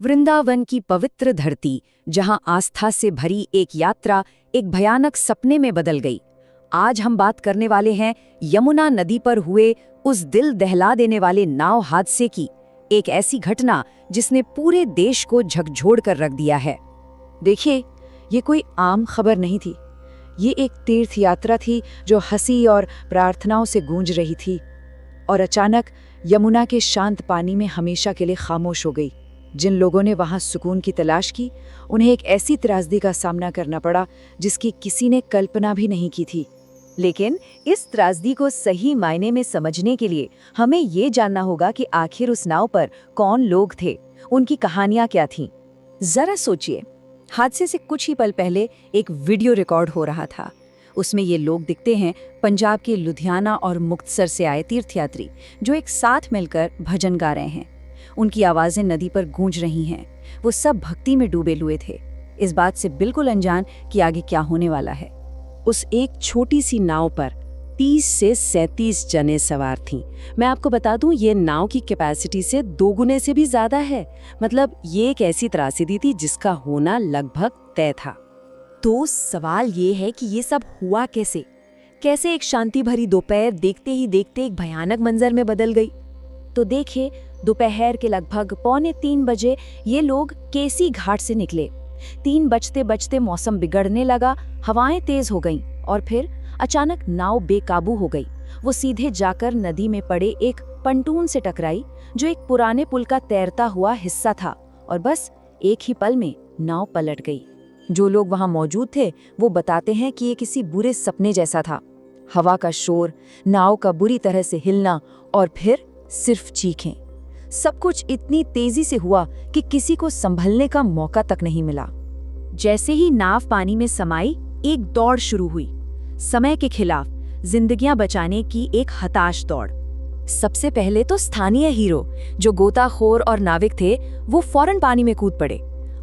वृंदावन की पवित्र धरती, जहां आस्था से भरी एक यात्रा एक भयानक सपने में बदल गई। आज हम बात करने वाले हैं यमुना नदी पर हुए उस दिल दहला देने वाले नाव हादसे की, एक ऐसी घटना जिसने पूरे देश को झकझोर कर रख दिया है। देखिए, ये कोई आम खबर नहीं थी। ये एक तीर्थ यात्रा थी जो हंसी और प्रार्थनाओं से गूंज रही थी, और अचानक यमुना के शांत पानी में हमेशा के लिए खामोश हो गई। जिन लोगों ने वहां सुकून की तलाश की, उन्हें एक ऐसी त्रासदी का सामना करना पड़ा जिसकी किसी ने कल्पना भी नहीं की थी। लेकिन इस त्रासदी को सही मायने में समझने के लिए हमें ये जानना होगा कि आखिर उस नाव पर कौन लोग थे, उनकी कहानियां क्या थीं। जरा सोचिए, हादसे से कुछ ही पल पहले एक वीडियो रिकॉर्ड हो रहा था। उसमें ये लोग दिखते हैं पंजाब के लुधियाना और मुक्तसर से आए तीर्थयात्री, जो एक साथ मिलकर भजन गा रहे हैं। उनकी आवाजें नदी पर गूंज रही हैं। वो सब भक्ति में डूबे हुए थे, इस बात से बिल्कुल अनजान कि आगे क्या होने वाला है। उस एक छोटी सी नाव पर 30 से 37 जने सवार थीं। मैं आपको बता दूं, ये नाव की कैपेसिटी से 2 गुने से भी ज्यादा है। मतलब ये एक ऐसी त्रासदी थी जिसका होना लगभग तय था। तो सवाल ये है कि ये सब हुआ कैसे? कैसे एक शांति भरी दोपहर देखते ही देखते एक भयानक मंजर में बदल गई? तो देखिए, दोपहर के लगभग 2:45 बजे ये लोग केसी घाट से निकले। 3 बजते बजते मौसम बिगड़ने लगा, हवाएं तेज हो गईं और फिर अचानक नाव बेकाबू हो गई। वो सीधे जाकर नदी में पड़े एक पंटून से टकराई, जो एक पुराने पुल का तैरता हुआ हिस्सा था, और बस एक ही पल में नाव पलट गई। जो लोग वहां मौजूद थे वो बताते हैं कि ये किसी बुरे सपने जैसा था। हवा का शोर, नाव का बुरी तरह से हिलना और फिर सिर्फ चीखें। सब कुछ इतनी तेजी से हुआ कि किसी को संभलने का मौका तक नहीं मिला। जैसे ही नाव पानी में समाई, एक दौड़ शुरू हुई, समय के खिलाफ जिंदगियां बचाने की एक हताश दौड़। सबसे पहले तो स्थानीय हीरो, जो गोताखोर और नाविक थे, वो फौरन पानी में कूद पड़े,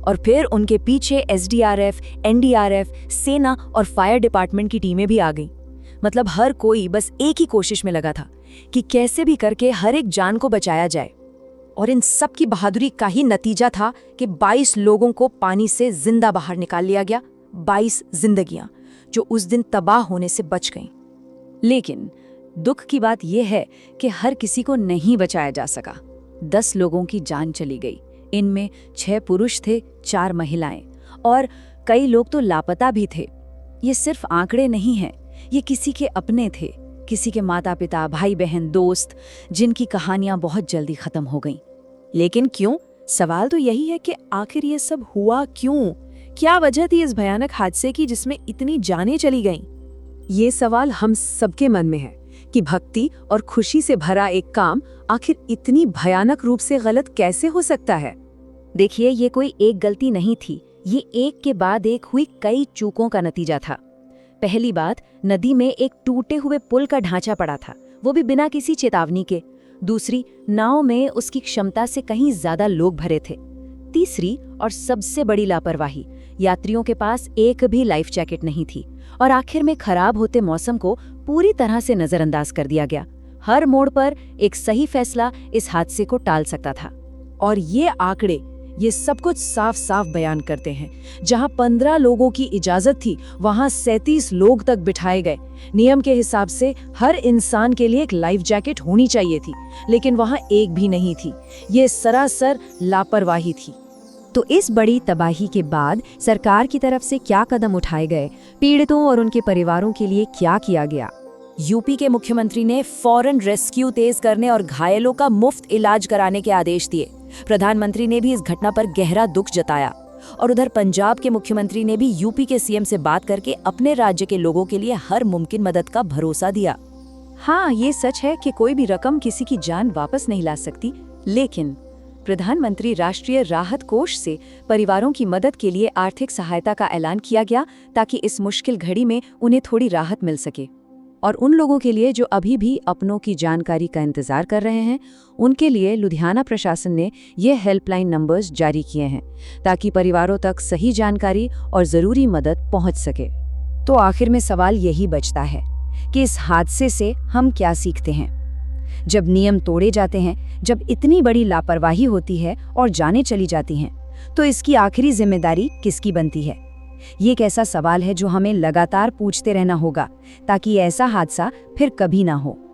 और फिर उनके पीछे एसडीआरएफ, एनडीआरएफ, सेना और फायर डिपार्टमेंट की टीमें भी आ गईं। मतलब हर कोई बस एक ही कोशिश में लगा था कि कैसे भी करके हर एक जान को बचाया जाए। और इन सब की बहादुरी का ही नतीजा था कि 22 लोगों को पानी से जिंदा बाहर निकाल लिया गया। 22 जिंदगियां जो उस दिन तबाह होने से बच गईं। लेकिन दुख की बात यह है कि हर किसी को नहीं बचाया जा सका। 10 लोगों की जान चली गई। इनमें 6 पुरुष थे, 4 महिलाएं, और कई लोग तो लापता भी थे। ये सिर्फ आंकड़े नहीं हैं, ये किसी के अपने थे, किसी के माता पिता, भाई बहन, दोस्त, जिनकी कहानियां बहुत जल्दी खत्म हो गईं। लेकिन क्यों? सवाल तो यही है कि आखिर ये सब हुआ क्यों? क्या वजह थी इस भयानक हादसे की जिसमें इतनी जानें चली गईं? ये सवाल हम सबके मन में है कि भक्ति और खुशी से भरा एक काम आखिर इतनी भयानक रूप से गलत कैसे हो सकता है। देखिए, ये कोई एक गलती नहीं थी, ये एक के बाद एक हुई कई चूकों का नतीजा था। पहली बात, नदी में एक टूटे हुए पुल का ढांचा पड़ा था, वो भी बिना किसी चेतावनी के। दूसरी, नाव में उसकी क्षमता से कहीं ज्यादा लोग भरे थे। तीसरी और सबसे बड़ी लापरवाही, यात्रियों के पास एक भी लाइफ जैकेट नहीं थी। और आखिर में खराब होते मौसम को पूरी तरह से नजरअंदाज कर दिया गया। हर मोड़ पर एक सही फैसला इस हादसे को टाल सकता था। और ये आंकड़े ये सब कुछ साफ साफ बयान करते हैं। जहां 15 लोगों की इजाजत थी, वहां 37 लोग तक बिठाए गए। नियम के हिसाब से हर इंसान के लिए एक लाइफ जैकेट होनी चाहिए थी, लेकिन वहां एक भी नहीं थी। ये सरासर लापरवाही थी। तो इस बड़ी तबाही के बाद सरकार की तरफ से क्या कदम उठाए गए, पीड़ितों और उनके परिवारों के लिए क्या किया गया? यूपी के मुख्यमंत्री ने फौरन रेस्क्यू तेज करने और घायलों का मुफ्त इलाज कराने के आदेश दिए। प्रधानमंत्री ने भी इस घटना पर गहरा दुख जताया। और उधर पंजाब के मुख्यमंत्री ने भी यूपी के सीएम से बात करके अपने राज्य के लोगों के लिए हर मुमकिन मदद का भरोसा दिया। हाँ, ये सच है कि कोई भी रकम किसी की जान वापस नहीं ला सकती, लेकिन प्रधानमंत्री राष्ट्रीय राहत कोष से परिवारों की मदद के लिए आर्थिक सहायता का ऐलान किया गया, ताकि इस मुश्किल घड़ी में उन्हें थोड़ी राहत मिल सके। और उन लोगों के लिए जो अभी भी अपनों की जानकारी का इंतजार कर रहे हैं, उनके लिए लुधियाना प्रशासन ने ये हेल्पलाइन नंबर्स जारी किए हैं, ताकि परिवारों तक सही जानकारी और ज़रूरी मदद पहुंच सके। तो आखिर में सवाल यही बचता है कि इस हादसे से हम क्या सीखते हैं। जब नियम तोड़े जाते हैं, जब इतनी बड़ी लापरवाही होती है और जानें चली जाती हैं, तो इसकी आखिरी जिम्मेदारी किसकी बनती है? ये एक ऐसा सवाल है जो हमें लगातार पूछते रहना होगा ताकि ऐसा हादसा फिर कभी ना हो।